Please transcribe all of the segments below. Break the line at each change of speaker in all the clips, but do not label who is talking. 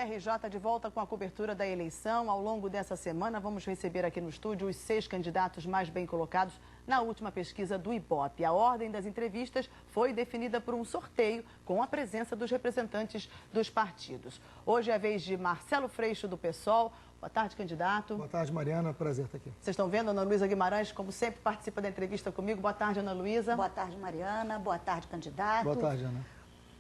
RJ de volta com a cobertura da eleição. Ao longo dessa semana, vamos receber aqui no estúdio os 6 candidatos mais bem colocados na última pesquisa do Ibope. A ordem das entrevistas foi definida por um sorteio com a presença dos representantes dos partidos. Hoje é a vez de Marcelo Freixo, do PSOL. Boa tarde, candidato.
Boa tarde, Mariana. Prazer estar aqui.
Vocês estão vendo, Ana Luísa Guimarães, como sempre, participa da entrevista comigo. Boa tarde, Ana Luísa.
Boa tarde, Mariana. Boa tarde, candidato.
Boa tarde, Ana.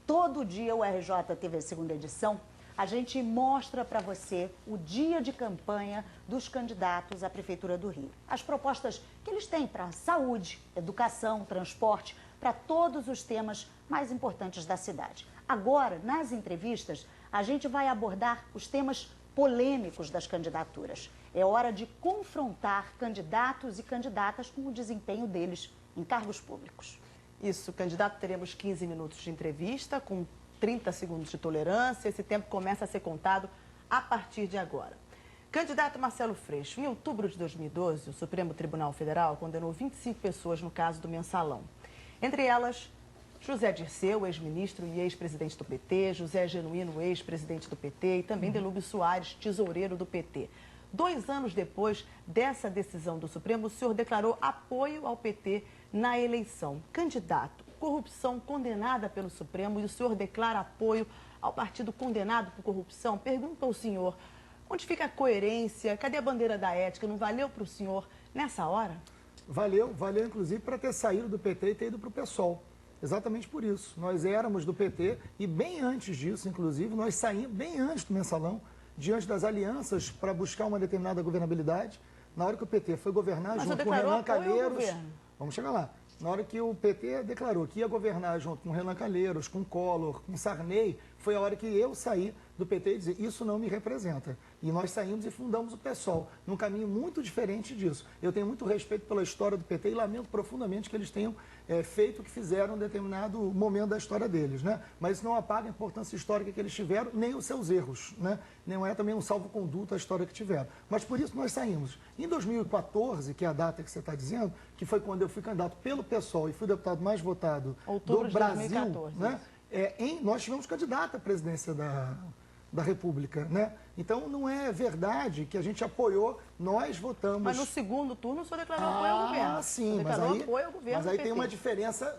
Todo dia o RJ teve a segunda edição. A gente mostra para você o dia de campanha dos candidatos à Prefeitura do Rio. As propostas que eles têm para saúde, educação, transporte, para todos os temas mais importantes da cidade. Agora, nas entrevistas, a gente vai abordar os temas polêmicos das candidaturas. É hora de confrontar candidatos e candidatas com o desempenho deles em cargos públicos.
Isso, candidato, teremos 15 minutos de entrevista com 30 segundos de tolerância. Esse tempo começa a ser contado a partir de agora. Candidato Marcelo Freixo, em outubro de 2012, o Supremo Tribunal Federal condenou 25 pessoas no caso do Mensalão. Entre elas, José Dirceu, ex-ministro e ex-presidente do PT, José Genuíno, ex-presidente do PT, e também Delúbio Soares, tesoureiro do PT. 2 anos depois dessa decisão do Supremo, o senhor declarou apoio ao PT na eleição. Candidato, corrupção condenada pelo Supremo e o senhor declara apoio ao partido condenado por corrupção. Pergunto ao senhor, onde fica a coerência? Cadê a bandeira da ética? Não valeu para o senhor nessa hora?
Valeu inclusive para ter saído do PT e ter ido para o PSOL. Exatamente por isso. Nós éramos do PT e bem antes disso, inclusive, nós saímos bem antes do Mensalão, diante das alianças para buscar uma determinada governabilidade. Na hora que o PT foi governar junto com o Renan Calheiros... Vamos chegar lá. Na hora que o PT declarou que ia governar junto com Renan Calheiros, com Collor, com Sarney, foi a hora que eu saí do PT e dizer, isso não me representa. E nós saímos e fundamos o PSOL, num caminho muito diferente disso. Eu tenho muito respeito pela história do PT e lamento profundamente que eles tenham feito o que fizeram em determinado momento da história deles, né? Mas isso não apaga a importância histórica que eles tiveram, nem os seus erros, né? Não é também um salvo-conduto a história que tiveram. Mas por isso nós saímos. Em 2014, que é a data que você está dizendo, que foi quando eu fui candidato pelo PSOL e fui deputado mais votado do Brasil, 2014, né? Nós tivemos candidato à presidência da República, né? Então, não é verdade que a gente apoiou, nós votamos...
Mas no segundo turno o senhor declarou apoio ao governo.
Sim, mas aí tem uma diferença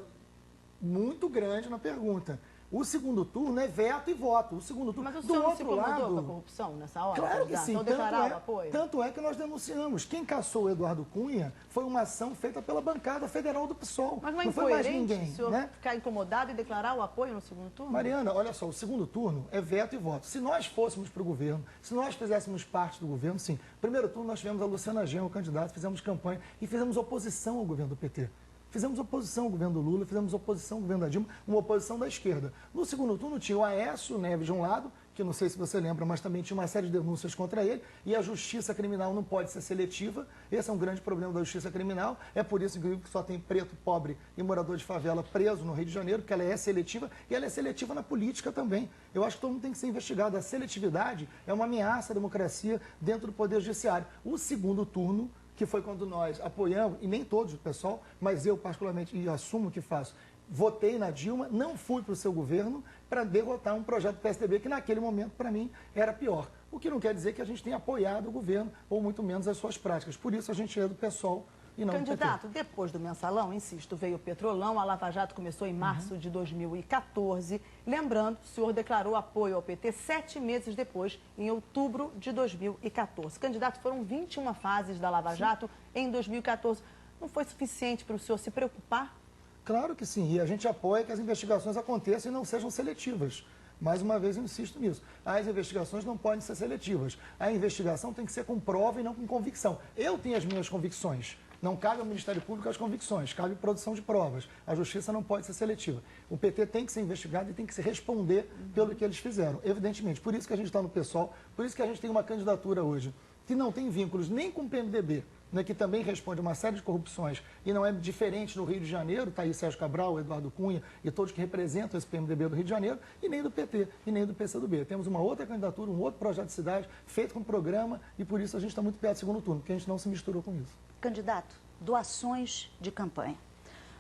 muito grande na pergunta. O segundo turno é veto e voto. O segundo turno,
mas o senhor não se incomodou com a corrupção nessa hora?
Claro que sim.
Então declarava apoio?
Tanto é que nós denunciamos. Quem caçou o Eduardo Cunha foi uma ação feita pela bancada federal do PSOL.
Mas não foi mais ninguém, o senhor ficar incomodado e declarar o apoio no segundo turno?
Mariana, olha só, o segundo turno é veto e voto. Se nós fôssemos para o governo, se nós fizéssemos parte do governo, sim. Primeiro turno nós tivemos a Luciana Genro, candidato, fizemos campanha e fizemos oposição ao governo do PT. Fizemos oposição ao governo do Lula, fizemos oposição ao governo da Dilma, uma oposição da esquerda. No segundo turno tinha o Aécio Neves de um lado, que não sei se você lembra, mas também tinha uma série de denúncias contra ele, e a justiça criminal não pode ser seletiva. Esse é um grande problema da justiça criminal. É por isso que só tem preto, pobre e morador de favela preso no Rio de Janeiro, porque ela é seletiva, e ela é seletiva na política também. Eu acho que todo mundo tem que ser investigado. A seletividade é uma ameaça à democracia dentro do Poder Judiciário. O segundo turno, que foi quando nós apoiamos, e nem todos o pessoal, mas eu particularmente, e assumo que faço, votei na Dilma, não fui para o seu governo para derrotar um projeto do PSDB que naquele momento, para mim, era pior. O que não quer dizer que a gente tenha apoiado o governo, ou muito menos as suas práticas. Por isso a gente é do PSOL e não do PT.
Candidato, depois do Mensalão, insisto, veio o Petrolão, a Lava Jato começou em março de 2014. Lembrando, o senhor declarou apoio ao PT 7 meses depois, em outubro de 2014. Candidato, foram 21 fases da Lava Jato em 2014. Não foi suficiente para o senhor se preocupar?
Claro que sim, e a gente apoia que as investigações aconteçam e não sejam seletivas. Mais uma vez eu insisto nisso. As investigações não podem ser seletivas. A investigação tem que ser com prova e não com convicção. Eu tenho as minhas convicções. Não cabe ao Ministério Público as convicções, cabe produção de provas. A justiça não pode ser seletiva. O PT tem que ser investigado e tem que se responder pelo que eles fizeram, evidentemente. Por isso que a gente está no PSOL, por isso que a gente tem uma candidatura hoje que não tem vínculos nem com o PMDB, né, que também responde a uma série de corrupções e não é diferente no Rio de Janeiro, está aí Sérgio Cabral, Eduardo Cunha e todos que representam esse PMDB do Rio de Janeiro, e nem do PT, e nem do PCdoB. Temos uma outra candidatura, um outro projeto de cidade, feito com programa, e por isso a gente está muito perto do segundo turno, porque a gente não se misturou com isso.
Candidato, doações de campanha.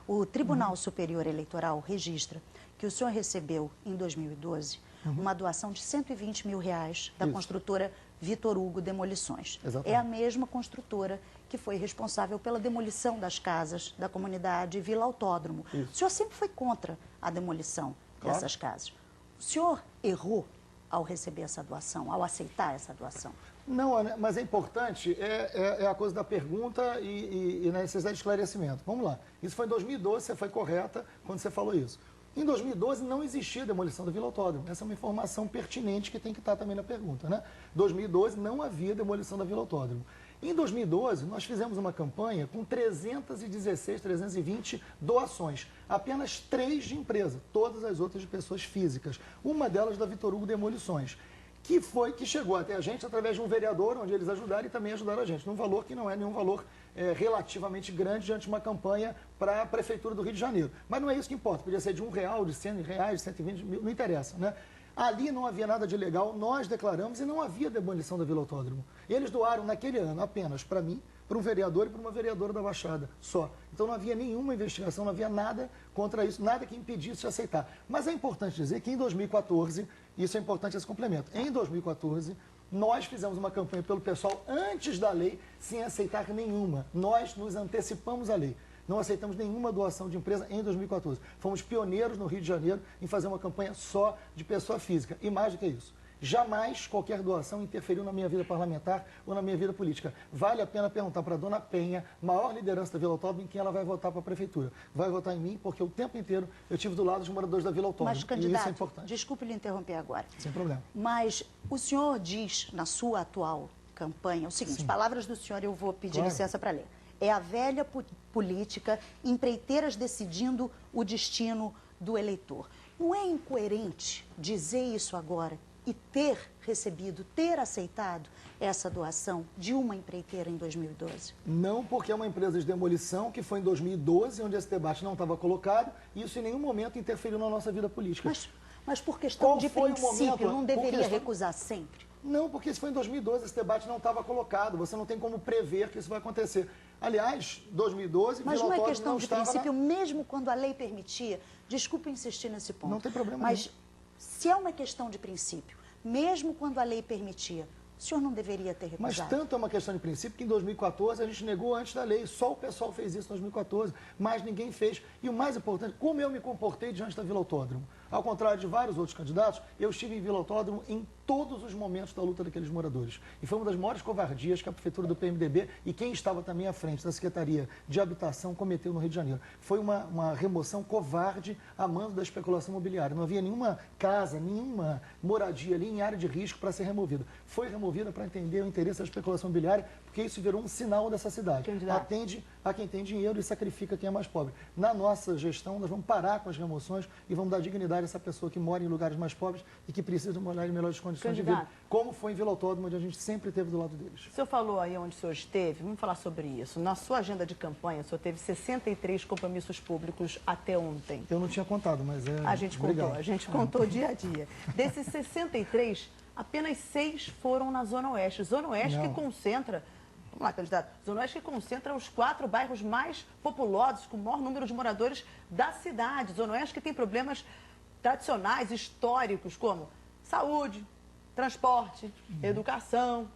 O Tribunal Superior Eleitoral registra que o senhor recebeu, em 2012, uma doação de R$120 mil da construtora Vitor Hugo Demolições.
Exatamente.
É a mesma construtora que foi responsável pela demolição das casas da comunidade Vila Autódromo.
Isso.
O senhor sempre foi contra a demolição dessas casas. O senhor errou ao receber essa doação, ao aceitar essa doação?
Não, mas é importante, é a coisa da pergunta e na necessidade de esclarecimento. Vamos lá. Isso foi em 2012, você foi correta quando você falou isso. Em 2012 não existia demolição da Vila Autódromo. Essa é uma informação pertinente que tem que estar também na pergunta, né? Em 2012 não havia demolição da Vila Autódromo. Em 2012, nós fizemos uma campanha com 320 doações. Apenas 3 de empresa, todas as outras de pessoas físicas. Uma delas da Vitor Hugo Demolições, que chegou até a gente através de um vereador, onde eles ajudaram e também ajudaram a gente, num valor que não é nenhum valor relativamente grande diante de uma campanha para a Prefeitura do Rio de Janeiro. Mas não é isso que importa, podia ser de R$1, de R$100, de 120 mil, não interessa, né? Ali não havia nada de ilegal, nós declaramos e não havia demolição da Vila Autódromo. Eles doaram naquele ano apenas para mim, para um vereador e para uma vereadora da Baixada, só. Então não havia nenhuma investigação, não havia nada contra isso, nada que impedisse de aceitar. Mas é importante dizer que em 2014, isso é importante esse complemento, em 2014, nós fizemos uma campanha pelo pessoal antes da lei, sem aceitar nenhuma. Nós nos antecipamos à lei. Não aceitamos nenhuma doação de empresa em 2014. Fomos pioneiros no Rio de Janeiro em fazer uma campanha só de pessoa física. E mais do que isso, jamais qualquer doação interferiu na minha vida parlamentar ou na minha vida política. Vale a pena perguntar para a dona Penha, maior liderança da Vila Autódromo, em quem ela vai votar para a prefeitura. Vai votar em mim, porque o tempo inteiro eu estive do lado dos moradores da Vila Autódromo.
Mas, candidato,
e isso é importante.
Desculpe lhe interromper agora.
Sem problema.
Mas o senhor diz, na sua atual campanha, o seguinte,
Sim.
palavras do senhor eu vou pedir
Claro.
licença para ler. É a velha política, empreiteiras decidindo o destino do eleitor. Não é incoerente dizer isso agora e ter recebido, ter aceitado essa doação de uma empreiteira em 2012?
Não, porque é uma empresa de demolição que foi em 2012, onde esse debate não estava colocado, e isso em nenhum momento interferiu na nossa vida política.
Mas por questão
Qual
de
foi o
princípio,
momento?
não
Por
deveria
questão-
recusar sempre?
Não, porque isso foi em 2012, esse debate não estava colocado, você não tem como prever que isso vai acontecer. Aliás, 2012,
Mas
Vila
não é
Autódromo
questão
não
de
estava
princípio, mesmo quando a lei permitia. Desculpe insistir nesse ponto.
Não tem problema
Mas se é uma questão de princípio, mesmo quando a lei permitia, o senhor não deveria ter
Mas
recusado?
tanto é uma questão de princípio que em 2014 a gente negou antes da lei. Só o pessoal fez isso em 2014, mas ninguém fez. E o mais importante, como eu me comportei diante da Vila Autódromo. Ao contrário de vários outros candidatos, eu estive em Vila Autódromo em todos os momentos da luta daqueles moradores. E foi uma das maiores covardias que a Prefeitura do PMDB e quem estava também à frente da Secretaria de Habitação cometeu no Rio de Janeiro. Foi uma remoção covarde a mando da especulação imobiliária. Não havia nenhuma casa, nenhuma moradia ali em área de risco para ser removida. Foi removida para entender o interesse da especulação imobiliária, porque isso virou um sinal dessa cidade.
Candidato.
Atende a quem tem dinheiro e sacrifica quem é mais pobre. Na nossa gestão, nós vamos parar com as remoções e vamos dar dignidade a essa pessoa que mora em lugares mais pobres e que precisa morar em melhores condições de vida,
Candidato.
como foi em Vila Autódromo, onde a gente sempre esteve do lado deles.
O senhor falou aí onde o senhor esteve, vamos falar sobre isso. Na sua agenda de campanha, o senhor teve 63 compromissos públicos até ontem.
Eu não tinha contado, mas é...
A gente
Obrigado.
contou, a gente contou dia a dia. Desses 63, apenas 6 foram na Zona Oeste. Zona Oeste que
Não.
concentra, vamos lá, candidato, Zona Oeste que concentra os 4 bairros mais populosos, com o maior número de moradores da cidade. Zona Oeste que tem problemas tradicionais, históricos, como saúde, transporte, educação,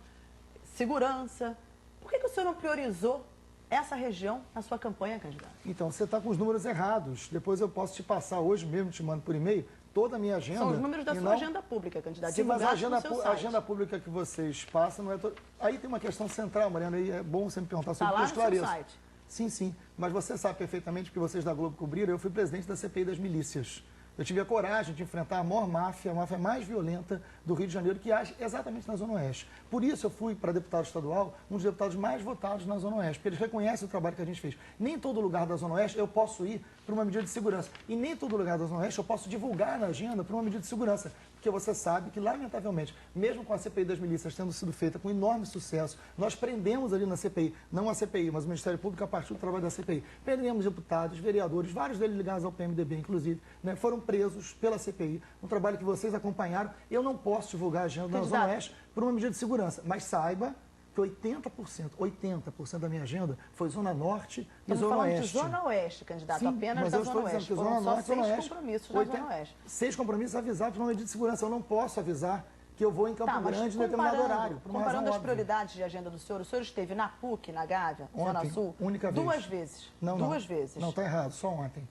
segurança. Por que o senhor não priorizou essa região na sua campanha, candidato?
Então, você está com os números errados. Depois eu posso te passar hoje mesmo, te mando por e-mail, toda a minha agenda.
São os números da
e
sua
não-
agenda pública, candidato.
Sim, mas a
divulgados no seu
a
site.
agenda pública que vocês passam não é... Aí tem uma questão central, Mariana, e é bom você me perguntar
Está
sobre
lá
que eu
no seu
esclareço.
site.
Sim, sim. Mas você sabe perfeitamente, porque vocês da Globo cobriram, eu fui presidente da CPI das milícias. Eu tive a coragem de enfrentar a maior máfia, a máfia mais violenta do Rio de Janeiro, que age exatamente na Zona Oeste. Por isso eu fui, para deputado estadual, um dos deputados mais votados na Zona Oeste, porque eles reconhecem o trabalho que a gente fez. Nem todo lugar da Zona Oeste eu posso ir para uma medida de segurança. E nem todo lugar da Zona Oeste eu posso divulgar na agenda para uma medida de segurança. Porque você sabe que, lamentavelmente, mesmo com a CPI das milícias tendo sido feita com enorme sucesso, nós prendemos ali na CPI, não a CPI, mas o Ministério Público a partir do trabalho da CPI. Prendemos deputados, vereadores, vários deles ligados ao PMDB, inclusive, né, foram presos pela CPI, um trabalho que vocês acompanharam. Eu não posso divulgar a agenda da Zona Oeste por uma medida de segurança, mas saiba que porque 80% da minha agenda foi Zona Norte e
Estamos
Zona
falando
Oeste.
de Zona Oeste, candidato,
Sim,
apenas
mas
da
eu estou
Zona
dizendo
Oeste.
que Zona
Foram só
Norte, Zona
6
Oeste,
compromissos na Zona Oeste.
6 compromissos avisados por uma medida de segurança. Eu não posso avisar que eu vou em Campo Grande em determinado horário. Por uma
comparando
razão
as
óbvia.
prioridades de agenda do senhor esteve na PUC, na Gávea, Zona
Ontem,
Sul,
única vez.
2 vezes.
Não,
Duas vezes.
Não, está errado, só ontem.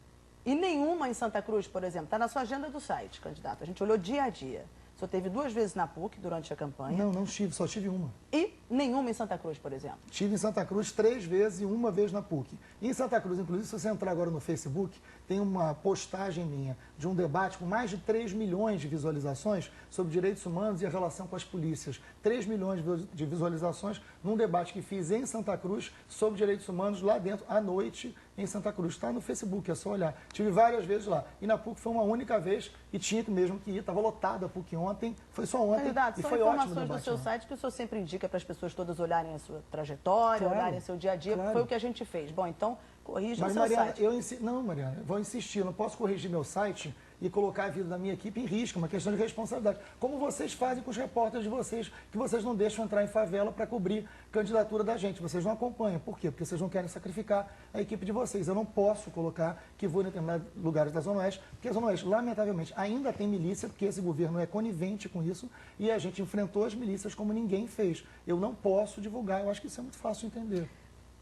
E nenhuma em Santa Cruz, por exemplo, está na sua agenda do site, candidato. A gente olhou dia a dia. O senhor teve 2 vezes na PUC durante a campanha.
Não tive, só tive uma.
E nenhuma em Santa Cruz, por exemplo.
Tive em Santa Cruz 3 vezes e uma vez na PUC. E em Santa Cruz, inclusive, se você entrar agora no Facebook, tem uma postagem minha de um debate com mais de 3 milhões de visualizações sobre direitos humanos e a relação com as polícias. 3 milhões de visualizações num debate que fiz em Santa Cruz sobre direitos humanos lá dentro, à noite, em Santa Cruz. Está no Facebook, é só olhar. Tive várias vezes lá. E na PUC foi uma única vez e tinha mesmo que ir. Estava lotada a PUC ontem, foi só ontem.
Candidato,
e
são
foi ótimo o
informações do
debate,
seu
né?
site que o senhor sempre indica para as pessoas todas olharem a sua trajetória,
Claro,
olharem seu dia a dia.
claro.
Foi o que a gente fez. Bom, então, corrija o
Mas,
seu
Mariana,
site.
Não, Mariana, eu vou insistir. Eu não posso corrigir meu site e colocar a vida da minha equipe em risco, uma questão de responsabilidade. Como vocês fazem com os repórteres de vocês, que vocês não deixam entrar em favela para cobrir candidatura da gente. Vocês não acompanham. Por quê? Porque vocês não querem sacrificar a equipe de vocês. Eu não posso colocar que vou em determinados lugares da Zona Oeste, porque a Zona Oeste, lamentavelmente, ainda tem milícia, porque esse governo é conivente com isso, e a gente enfrentou as milícias como ninguém fez. Eu não posso divulgar. Eu acho que isso é muito fácil de entender.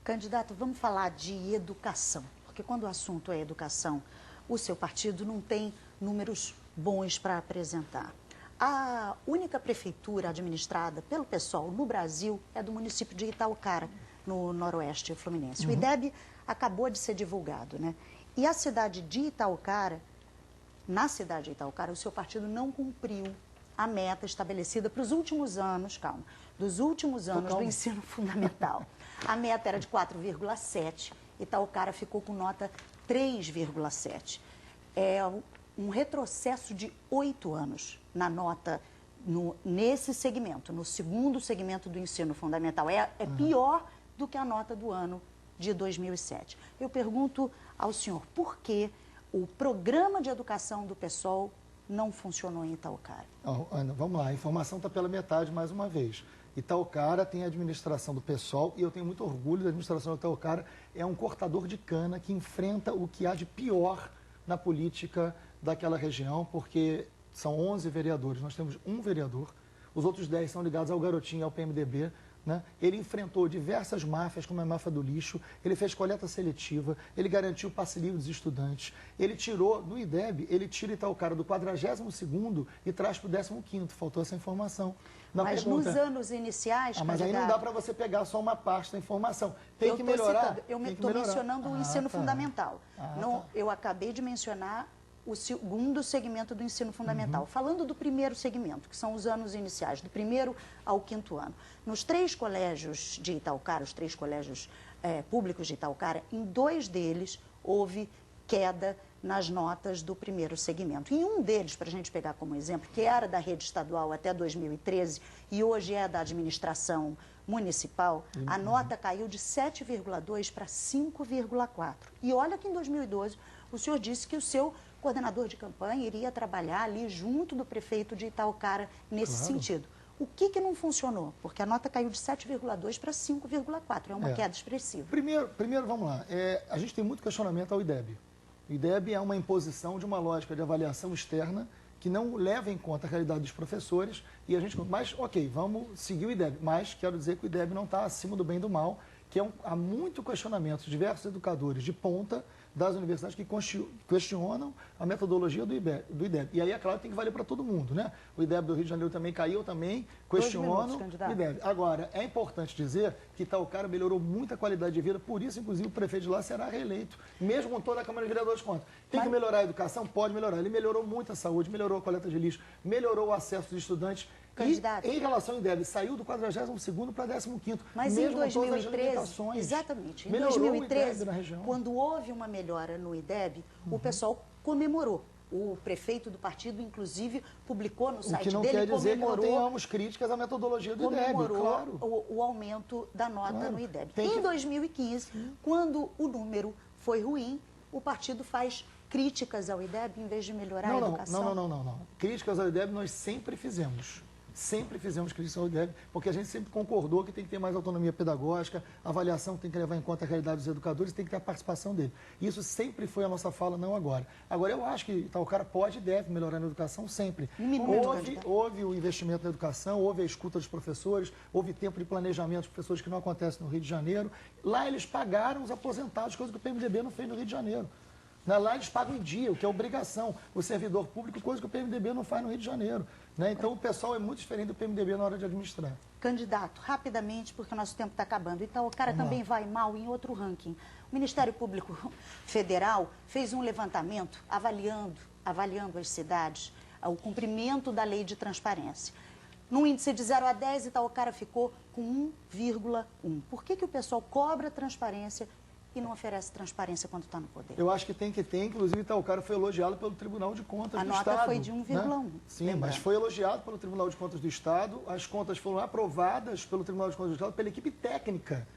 Candidato, vamos falar de educação, porque quando o assunto é educação, o seu partido não tem números bons para apresentar. A única prefeitura administrada pelo PSOL no Brasil é do município de Itaucara, no noroeste fluminense. O IDEB acabou de ser divulgado, né? E a cidade de Itaucara, na cidade de Itaucara, o seu partido não cumpriu a meta estabelecida para os últimos anos, dos últimos anos do ensino fundamental. A meta era de 4,7, Itaucara ficou com nota 3,7. É um retrocesso de 8 anos na nota nesse segmento, no segundo segmento do ensino fundamental. É pior do que a nota do ano de 2007. Eu pergunto ao senhor, por que o programa de educação do PSOL não funcionou em Itaucara?
Ana, vamos lá, a informação está pela metade mais uma vez. Itaucara tem a administração do PSOL e eu tenho muito orgulho da administração do Itaucara. É um cortador de cana que enfrenta o que há de pior na política daquela região, porque são 11 vereadores, nós temos um vereador, os outros 10 são ligados ao Garotinho e ao PMDB, né? Ele enfrentou diversas máfias, como a máfia do lixo, ele fez coleta seletiva, ele garantiu passe livre dos estudantes, ele tirou, no IDEB, ele tira Itaucara do 42º e traz para o 15º, faltou essa informação.
Mas nos anos iniciais,
mas aí não dá para você pegar só uma parte da informação. Tem que melhorar.
Eu estou mencionando o ensino fundamental. Eu acabei de mencionar o segundo segmento do ensino fundamental. Falando do primeiro segmento, que são os anos iniciais, do 1º ao 5º ano. Nos 3 colégios de Itaucara, os 3 colégios públicos de Itaucara, em 2 deles houve queda nas notas do primeiro segmento. Em um deles, para a gente pegar como exemplo, que era da rede estadual até 2013 e hoje é da administração municipal, a nota caiu de 7,2 para 5,4. E olha que em 2012 o senhor disse que o seu coordenador de campanha iria trabalhar ali junto do prefeito de Itaucara nesse sentido. O que não funcionou? Porque a nota caiu de 7,2 para 5,4. É uma queda expressiva.
Primeiro, vamos lá. A gente tem muito questionamento ao IDEB. O IDEB é uma imposição de uma lógica de avaliação externa que não leva em conta a realidade dos professores. E a gente, mas, ok, vamos seguir o IDEB. Mas quero dizer que o IDEB não está acima do bem e do mal, que há muito questionamento de diversos educadores de ponta das universidades que questionam a metodologia do IDEB. E aí, é claro, tem que valer para todo mundo, né? O IDEB do Rio de Janeiro também caiu, também questionam o IDEB. Agora, é importante dizer que Itaucara melhorou muito a qualidade de vida, por isso, inclusive, o prefeito de lá será reeleito, mesmo com toda a Câmara de Vereadores contra. Tem que melhorar a educação? Pode melhorar. Ele melhorou muito a saúde, melhorou a coleta de lixo, melhorou o acesso dos estudantes.
Candidato.
E, em relação ao IDEB, saiu do 42º para 15º.
Mas
mesmo
em 2013, exatamente, em 2013, quando houve uma melhora no IDEB, o pessoal comemorou. O prefeito do partido, inclusive, publicou no site dele,
o que não quer dizer que não tenhamos críticas à metodologia do IDEB, claro.
o aumento da nota no IDEB. Em 2015, quando o número foi ruim, o partido faz críticas ao IDEB em vez de melhorar a educação.
Não. Críticas ao IDEB nós sempre fizemos. sempre fizemos crítica ao IDEB, porque a gente sempre concordou que tem que ter mais autonomia pedagógica, a avaliação tem que levar em conta a realidade dos educadores, tem que ter a participação dele. Isso sempre foi a nossa fala, não agora. Agora, eu acho que Itaocara pode e deve melhorar na educação sempre. Houve o investimento na educação, houve a escuta dos professores, houve tempo de planejamento dos professores que não acontece no Rio de Janeiro. Lá eles pagaram os aposentados, coisa que o PMDB não fez no Rio de Janeiro. Lá eles pagam em dia, o que é obrigação. O servidor público, coisa que o PMDB não faz no Rio de Janeiro. Então, o pessoal é muito diferente do PMDB na hora de administrar.
Candidato, rapidamente, porque o nosso tempo está acabando. Então, o cara também vai mal em outro ranking. O Ministério Público Federal fez um levantamento avaliando as cidades, o cumprimento da lei de transparência. Num índice de 0 a 10, Itaocara ficou com 1,1. Por que o pessoal cobra transparência e não oferece transparência quando está no poder?
Eu acho que tem que ter, inclusive Itaocara foi elogiado pelo Tribunal de Contas do Estado.
A nota foi de 1,1.
Sim, mas foi elogiado pelo Tribunal de Contas do Estado, as contas foram aprovadas pelo Tribunal de Contas do Estado pela equipe técnica.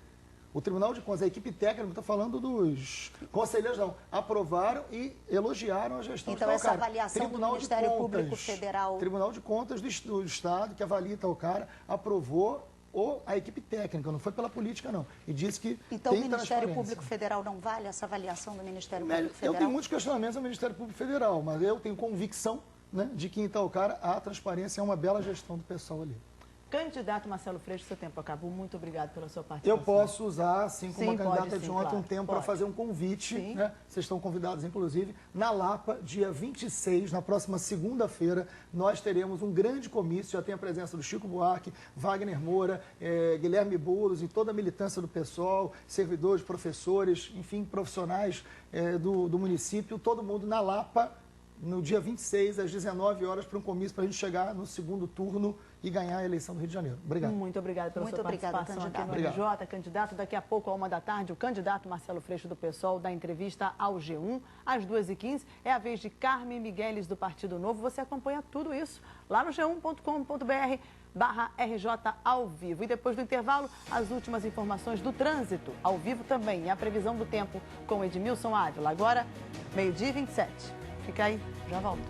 O Tribunal de Contas, a equipe técnica, não estou falando dos conselheiros, não, aprovaram e elogiaram a gestão de Itaocara.
Então, essa avaliação do Ministério Público Federal...
Tribunal de Contas do Estado, que avalia Itaocara, aprovou a equipe técnica, não foi pela política, não. E disse que
então, o Ministério Público Federal não vale essa avaliação do Ministério Público Federal?
Eu tenho muitos questionamentos ao Ministério Público Federal, mas eu tenho convicção de que em Itaocara a transparência é uma bela gestão do pessoal ali.
Candidato Marcelo Freixo, seu tempo acabou. Muito obrigado pela sua participação.
Eu posso usar, assim como a candidata de ontem,
claro,
um tempo para fazer um convite. Vocês estão convidados, inclusive. Na Lapa, dia 26, na próxima segunda-feira, nós teremos um grande comício. Já tem a presença do Chico Buarque, Wagner Moura, Guilherme Boulos e toda a militância do pessoal, servidores, professores, enfim, profissionais do município. Todo mundo na Lapa, no dia 26, às 19 horas, para um comício para a gente chegar no segundo turno e ganhar a eleição do Rio de Janeiro. Obrigado.
Muito obrigada pela sua participação aqui no RJ. Candidato, daqui a pouco, à 13h, o candidato Marcelo Freixo do PSOL dá entrevista ao G1. Às 2h15, é a vez de Carmen Migueles do Partido Novo. Você acompanha tudo isso lá no g1.com.br/RJ ao vivo. E depois do intervalo, as últimas informações do trânsito ao vivo também. E a previsão do tempo com Edmilson Ávila. Agora, 12h27. Fica aí, já volto.